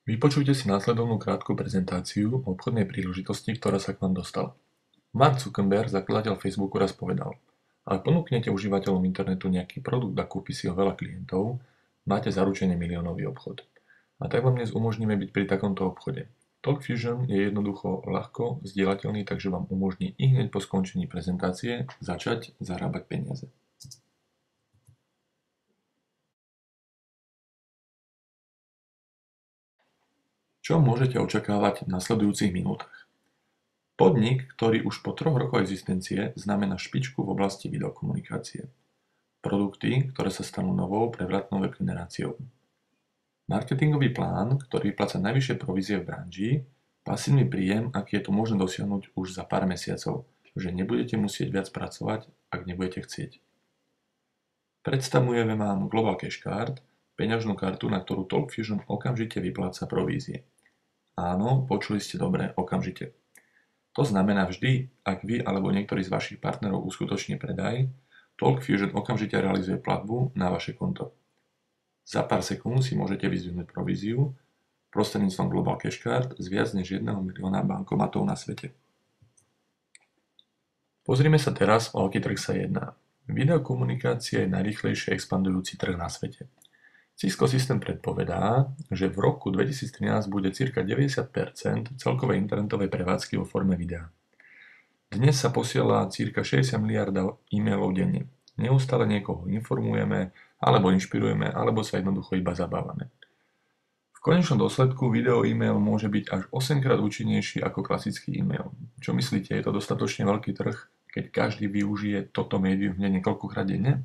Vypočujte si následovnú krátku prezentáciu o obchodnej príležitosti, ktorá sa k vám dostala. Mark Zuckerberg, zakladateľ Facebooku, raz povedal: Ak ponúknete užívateľom internetu nejaký produkt a kúpi si ho veľa klientov, máte zaručený miliónový obchod. A tak vám dnes umožníme byť pri takomto obchode. TalkFusion je jednoducho ľahko zdieľateľný, takže vám umožní ihneď po skončení prezentácie začať zarábať peniaze. Čo môžete očakávať v nasledujúcich minútach? Podnik, ktorý už po 3 rokoch existencie znamená špičku v oblasti videokomunikácie. Produkty, ktoré sa stanú novou prevratnou web generáciou. Marketingový plán, ktorý vypláca najvyššie provízie v branži, pasívny príjem, aký je to možné dosiahnuť už za pár mesiacov, že nebudete musieť viac pracovať, ak nebudete chcieť. Predstavujeme vám Global Cash Card, peňažnú kartu, na ktorú TalkFusion okamžite vypláca provízie. Áno, počuli ste dobre, okamžite. To znamená vždy, ak vy alebo niektorý z vašich partnerov uskutoční predaj, TalkFusion okamžite realizuje platbu na vaše konto. Za pár sekúnd si môžete vyzdvihnúť províziu prostredníctvom Global Cash Card z viac než 1 milióna bankomatov na svete. Pozrime sa teraz, o aký trh sa jedná. Videokomunikácia je najrýchlejšie expandujúci trh na svete. Cisco System predpovedá, že v roku 2013 bude cirka 90% celkovej internetovej prevádzky vo forme videa. Dnes sa posiela cirka 60 miliárd e-mailov denne. Neustále niekoho informujeme, alebo inšpirujeme, alebo sa jednoducho iba zabávame. V konečnom dôsledku video e-mail môže byť až 8-krát účinnejší ako klasický e-mail. Čo myslíte, je to dostatočne veľký trh, keď každý využije toto médium hneď niekoľkokrát denne?